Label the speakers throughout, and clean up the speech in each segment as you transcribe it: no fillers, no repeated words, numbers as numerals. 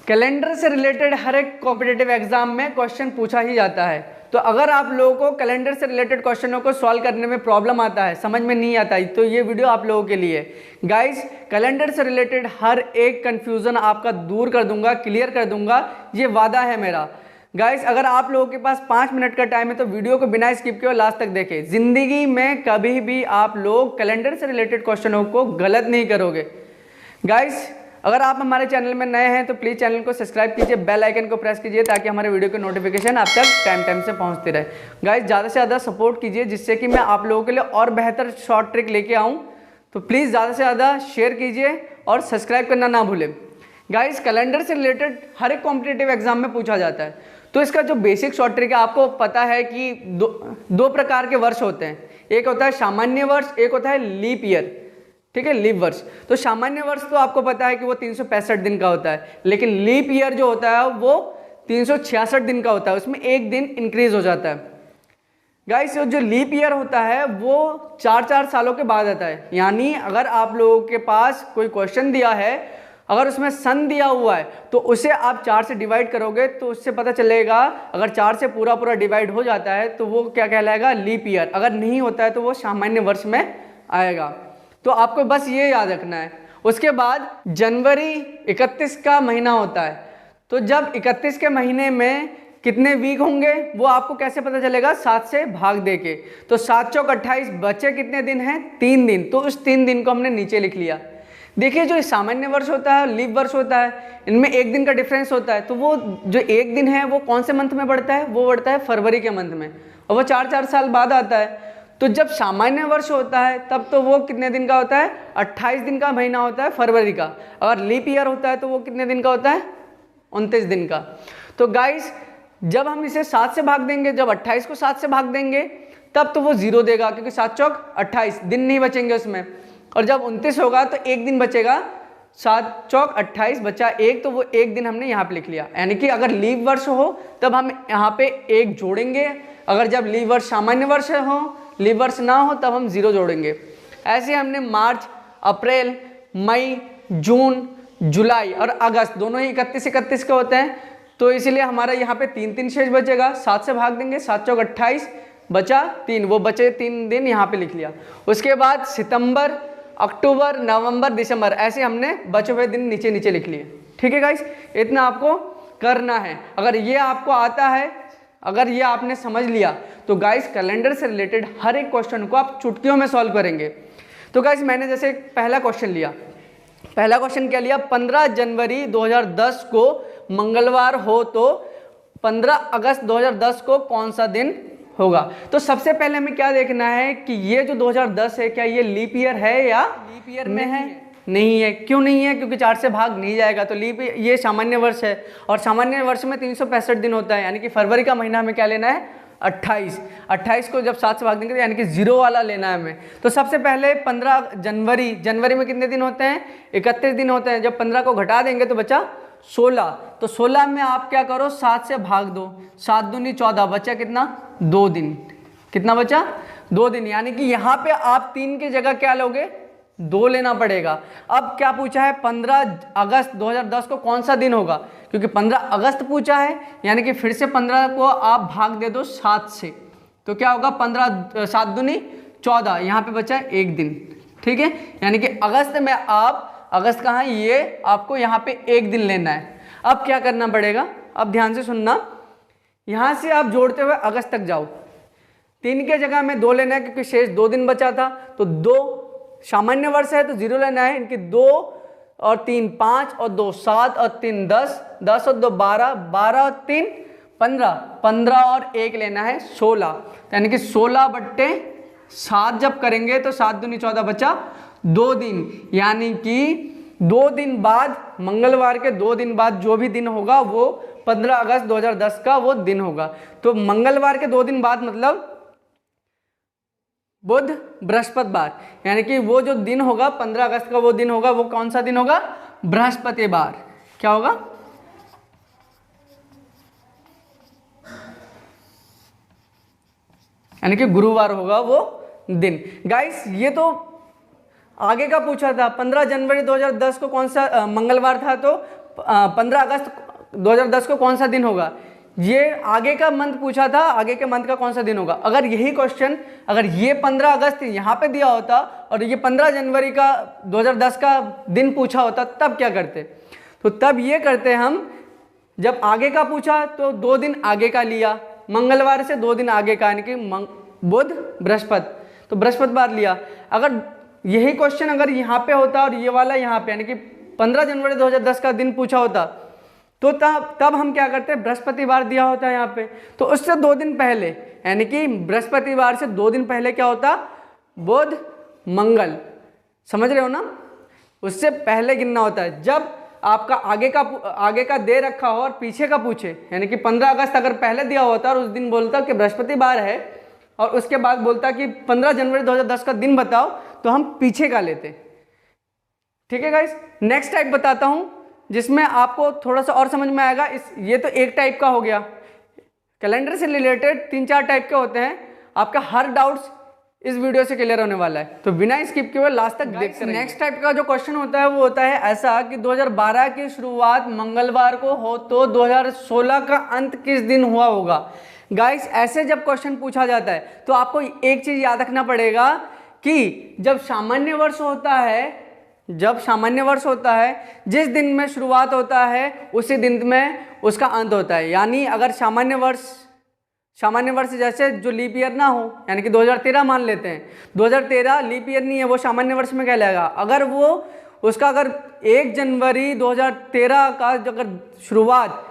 Speaker 1: Calendar से related हर एक competitive exam में क्वेश्चन पूछा ही जाता है। तो अगर आप लोगों को कैलेंडर से रिलेटेड क्वेश्चनों को सॉल्व करने में प्रॉब्लम आता है, समझ में नहीं आता है, तो ये वीडियो आप लोगों के लिए। गाइस, कैलेंडर से रिलेटेड हर एक कंफ्यूजन आपका दूर कर दूंगा, क्लियर कर दूंगा, ये वादा है मेरा। गाइस, अगर आप लोगों के पास 5 मिनट का टाइम है तो वीडियो को बिना स्किप किए लास्ट तक देखें। जिंदगी में कभी भी आप लोग कैलेंडर से रिलेटेड क्वेश्चनों को गलत नहीं करोगे। गाइस, अगर आप हमारे चैनल में नए हैं तो प्लीज़ चैनल को सब्सक्राइब कीजिए, बेल आइकन को प्रेस कीजिए ताकि हमारे वीडियो की नोटिफिकेशन आप तक टाइम से पहुंचती रहे। गाइस, ज़्यादा से ज़्यादा सपोर्ट कीजिए जिससे कि मैं आप लोगों के लिए और बेहतर शॉर्ट ट्रिक लेके आऊँ। तो प्लीज़ ज़्यादा से ज़्यादा शेयर कीजिए और सब्सक्राइब करना ना भूलें। गाइस, कैलेंडर से रिलेटेड हर एक कॉम्पिटिटिव एग्जाम में पूछा जाता है। तो इसका जो बेसिक शॉर्ट ट्रिक है, आपको पता है कि दो प्रकार के वर्ष होते हैं। एक होता है सामान्य वर्ष, एक होता है लीप ईयर। ठीक है, लीप वर्ष। तो सामान्य वर्ष तो आपको पता है कि वो 365 दिन का होता है, लेकिन लीप ईयर जो होता है वो 366 दिन का होता है, उसमें एक दिन इंक्रीज हो जाता है। गाइस, जो लीप ईयर होता है वो 4-4 सालों के बाद आता है। यानी अगर आप लोगों के पास कोई क्वेश्चन दिया है, अगर उसमें सन दिया हुआ है तो उसे आप 4 से डिवाइड करोगे तो उससे पता चलेगा। अगर 4 से पूरा डिवाइड हो जाता है तो वो क्या कहलाएगा, लीप ईयर। अगर नहीं होता है तो वो सामान्य वर्ष में आएगा। तो आपको बस ये याद रखना है। उसके बाद जनवरी 31 का महीना होता है। तो जब 31 के महीने में कितने वीक होंगे वो आपको कैसे पता चलेगा, 7 से भाग देके। तो 7 चौक 28, बचे कितने दिन हैं, 3 दिन। तो उस 3 दिन को हमने नीचे लिख लिया। देखिए, जो सामान्य वर्ष होता है, लीप वर्ष होता है, इनमें एक दिन का डिफरेंस होता है। तो वो जो एक दिन है वो कौन से मंथ में बढ़ता है, वो बढ़ता है फरवरी के मंथ में, और वो 4-4 साल बाद आता है। तो जब सामान्य वर्ष होता है तब तो वो कितने दिन का होता है, 28 दिन का महीना होता है फरवरी का। अगर लीप ईयर होता है तो वो कितने दिन का होता है, 29 दिन का। तो गाइस, जब हम इसे 7 से भाग देंगे, जब 28 को 7 से भाग देंगे तब तो वो 0 देगा, क्योंकि 7 चौक 28 दिन नहीं बचेंगे उसमें। और जब 29 होगा तो एक दिन बचेगा, 7 चौक 28 बचा 1, तो वो एक दिन हमने यहाँ पे लिख लिया। यानी कि अगर लीप वर्ष हो तब हम यहाँ पे 1 जोड़ेंगे, अगर जब लीप वर्ष सामान्य वर्ष हो, लीप वर्ष ना हो तब हम 0 जोड़ेंगे। ऐसे हमने मार्च, अप्रैल, मई, जून, जुलाई और अगस्त दोनों ही 31-31 के होते हैं। तो इसीलिए हमारा यहाँ पे 3-3 शेष बचेगा। 7 से भाग देंगे, 7 चौक 28 बचा 3, वो बचे 3 दिन यहाँ पे लिख लिया। उसके बाद सितंबर, अक्टूबर, नवंबर, दिसंबर, ऐसे हमने बचे हुए दिन नीचे नीचे लिख लिए। ठीक है गाइस, इतना आपको करना है। अगर ये आपको आता है, अगर ये आपने समझ लिया तो गाइस कैलेंडर से रिलेटेड हर एक क्वेश्चन को आप चुटकियों में सॉल्व करेंगे। तो गाइस, मैंने जैसे पहला क्वेश्चन लिया, पहला क्वेश्चन क्या लिया, 15 जनवरी 2010 को मंगलवार हो तो 15 अगस्त 2010 को कौन सा दिन होगा। तो सबसे पहले हमें क्या देखना है कि ये जो 2010 है क्या ये लीप ईयर है या लीप ईयर में है, नहीं है। क्यों नहीं है, क्योंकि 4 से भाग नहीं जाएगा। तो लीप ये सामान्य वर्ष है और सामान्य वर्ष में 365 दिन होता है। यानी कि फरवरी का महीना हमें क्या लेना है, 28 को जब 7 से भाग देंगे यानी कि 0 वाला लेना है हमें। तो सबसे पहले 15 जनवरी, जनवरी में कितने दिन होते हैं, 31 दिन होते हैं। जब 15 को घटा देंगे तो बचा 16। तो 16 में आप क्या करो, 7 से भाग दो, 7 दूनी 14, बचा कितना, 2 दिन। कितना बचा, 2 दिन। यानी कि यहाँ पे आप 3 की जगह क्या लोगे, 2 लेना पड़ेगा। अब क्या पूछा है, 15 अगस्त 2010 को कौन सा दिन होगा, क्योंकि 15 अगस्त पूछा है। यानी कि फिर से 15 को आप भाग दे दो 7 से, तो क्या होगा, 15, 7 दूनी 14, यहाँ पे बचा 1 दिन। ठीक है, यानी कि अगस्त में आप, अगस्त कहाँ है, ये आपको यहाँ पे 1 दिन लेना है। अब क्या करना पड़ेगा, अब ध्यान से सुनना, यहाँ से आप जोड़ते हुए अगस्त तक जाओ। 3 की जगह में 2 लेना है क्योंकि शेष 2 दिन बचा था। तो 2 सामान्य वर्ष है तो 0 लेना है। इनके 2 और 3 5 और 2 7 और 3 10, 10 और 2 12, 12 और 3 15, 15 और 1 लेना है 16। यानी कि 16/7 जब करेंगे तो 7 दूनी 14, बचा 2 दिन। यानी कि 2 दिन बाद, मंगलवार के 2 दिन बाद जो भी दिन होगा वो 15 अगस्त 2010 का वो दिन होगा। तो मंगलवार के 2 दिन बाद मतलब बुध बृहस्पतिवार, यानी कि वो जो दिन होगा 15 अगस्त का वो दिन होगा, वो कौन सा दिन होगा, बृहस्पतिवार। क्या होगा, यानी कि गुरुवार होगा वो दिन। गाइस, ये तो आगे का पूछा था, 15 जनवरी 2010 को कौन सा मंगलवार था, तो 15 अगस्त 2010 को कौन सा दिन होगा, ये आगे का मंथ पूछा था, आगे के मंथ का कौन सा दिन होगा। अगर यही क्वेश्चन अगर ये 15 अगस्त यहाँ पे दिया होता और ये 15 जनवरी का 2010 का दिन पूछा होता तब क्या करते, तो तब ये करते हम, जब आगे का पूछा तो 2 दिन आगे का लिया, मंगलवार से 2 दिन आगे का, यानी कि बुध बृहस्पति, तो बृहस्पतिवार लिया। अगर यही क्वेश्चन अगर यहाँ पे होता और ये वाला यहाँ पे, यानी कि 15 जनवरी 2010 का दिन पूछा होता, तो तब हम क्या करते, बृहस्पतिवार दिया होता है यहाँ पे, तो उससे 2 दिन पहले, यानी कि बृहस्पतिवार से 2 दिन पहले क्या होता, बुध मंगल, समझ रहे हो ना, उससे पहले गिनना होता है। जब आपका आगे का दे रखा हो और पीछे का पूछे, यानी कि 15 अगस्त अगर पहले दिया होता और उस दिन बोलता कि बृहस्पतिवार है और उसके बाद बोलता कि 15 जनवरी 2010 का दिन बताओ, तो हम पीछे का लेते। ठीक है गाइस, नेक्स्ट टाइप बताता हूँ जिसमें आपको थोड़ा सा और समझ में आएगा। ये तो एक टाइप का हो गया, कैलेंडर से रिलेटेड 3-4 टाइप के होते हैं। आपका हर डाउट्स इस वीडियो से क्लियर होने वाला है, तो बिना स्किप किए हुए लास्ट तक देखते रहिए। नेक्स्ट टाइप का जो क्वेश्चन होता है वो होता है ऐसा कि 2012 की शुरुआत मंगलवार को हो तो 2016 का अंत किस दिन हुआ होगा। गाइस, ऐसे जब क्वेश्चन पूछा जाता है तो आपको एक चीज याद रखना पड़ेगा कि जब सामान्य वर्ष होता है, जिस दिन में शुरुआत होता है उसी दिन में उसका अंत होता है। यानी अगर सामान्य वर्ष जैसे जो लीप ईयर ना हो, यानी कि 2013 मान लेते हैं, 2013 लीप ईयर नहीं है, वो सामान्य वर्ष में कहलाएगा। अगर उसका 1 जनवरी 2013 का अगर शुरुआत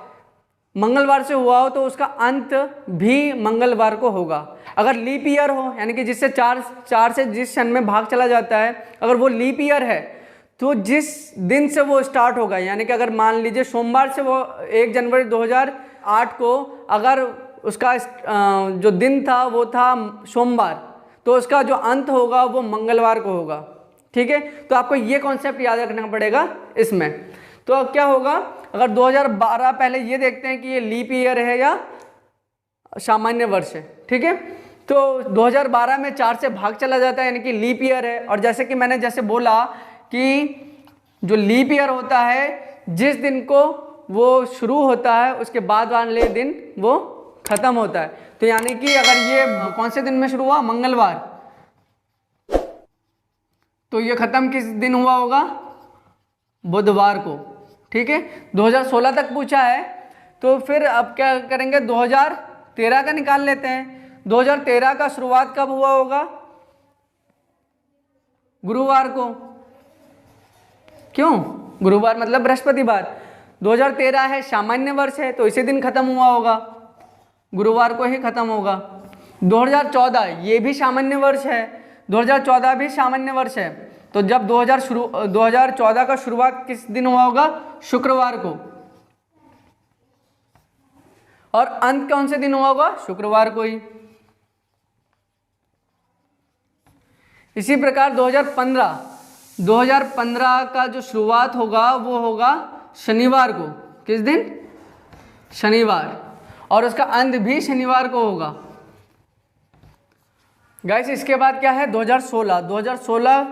Speaker 1: मंगलवार से हुआ हो तो उसका अंत भी मंगलवार को होगा। अगर लीप ईयर हो, यानी कि जिससे 4 से जिस सन में भाग चला जाता है, अगर वो लीप ईयर है तो जिस दिन से वो स्टार्ट होगा, यानी कि अगर मान लीजिए सोमवार से वो 1 जनवरी 2008 को अगर उसका जो दिन था वो था सोमवार, तो उसका जो अंत होगा वो मंगलवार को होगा। ठीक है, तो आपको ये कॉन्सेप्ट याद रखना पड़ेगा इसमें। तो क्या होगा, अगर 2012 पहले ये देखते हैं कि ये लीप ईयर है या सामान्य वर्ष है। ठीक है, तो 2012 में 4 से भाग चला जाता है, यानी कि लीप ईयर है। और जैसे कि मैंने बोला कि जो लीप ईयर होता है, जिस दिन को वो शुरू होता है उसके बाद वाले दिन वो खत्म होता है। तो यानी कि अगर ये कौन से दिन में शुरू हुआ, मंगलवार, तो ये खत्म किस दिन हुआ होगा, बुधवार को। ठीक है, 2016 तक पूछा है, तो फिर अब क्या करेंगे, 2013 का निकाल लेते हैं। 2013 का शुरुआत कब हुआ होगा, गुरुवार को। क्यों, गुरुवार मतलब बृहस्पतिवार। 2013 है, सामान्य वर्ष है, तो इसी दिन खत्म हुआ होगा, गुरुवार को ही खत्म होगा। 2014 ये भी सामान्य वर्ष है, 2014 भी सामान्य वर्ष है, तो जब 2014 का शुरुआत किस दिन हुआ होगा, शुक्रवार को। और अंत कौन से दिन हुआ होगा, शुक्रवार को ही। इसी प्रकार 2015 का जो शुरुआत होगा वो होगा शनिवार को। किस दिन, शनिवार, और उसका अंत भी शनिवार को होगा। गाइस, इसके बाद क्या है, 2016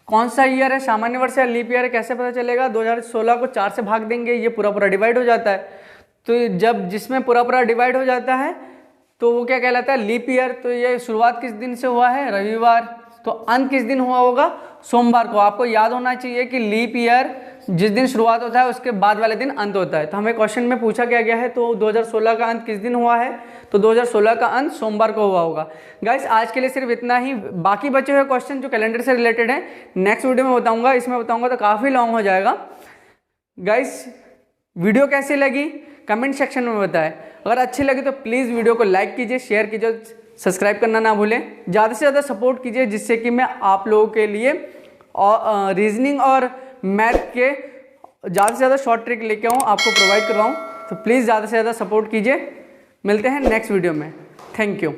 Speaker 1: कौन सा ईयर है, सामान्य वर्ष है, लीप ईयर है, कैसे पता चलेगा। 2016 को 4 से भाग देंगे, ये पूरा डिवाइड हो जाता है। तो जब जिसमें पूरा डिवाइड हो जाता है तो वो क्या कहलाता है, लीप ईयर। तो ये शुरुआत किस दिन से हुआ है, रविवार, तो अंत किस दिन हुआ होगा, सोमवार को। आपको याद होना चाहिए कि लीप ईयर जिस दिन शुरुआत होता है उसके बाद वाले दिन अंत होता है। तो हमें क्वेश्चन में पूछा गया है, तो 2016 का अंत किस दिन हुआ है, तो 2016 का अंत सोमवार को हुआ होगा। गाइस, आज के लिए सिर्फ इतना ही। बाकी बचे हुए क्वेश्चन जो कैलेंडर से रिलेटेड हैं नेक्स्ट वीडियो में बताऊंगा। इसमें बताऊंगा तो काफ़ी लॉन्ग हो जाएगा। गाइस, वीडियो कैसी लगी कमेंट सेक्शन में बताएं। अगर अच्छी लगी तो प्लीज़ वीडियो को लाइक कीजिए, शेयर कीजिए, सब्सक्राइब करना ना भूलें। ज़्यादा से ज़्यादा सपोर्ट कीजिए, जिससे कि मैं आप लोगों के लिए रीजनिंग और मैथ के ज़्यादा से ज़्यादा शॉर्ट ट्रिक लेके आऊँ, आपको प्रोवाइड करवाऊँ। तो प्लीज़ ज़्यादा से ज़्यादा सपोर्ट कीजिए। मिलते हैं नेक्स्ट वीडियो में। Thank you.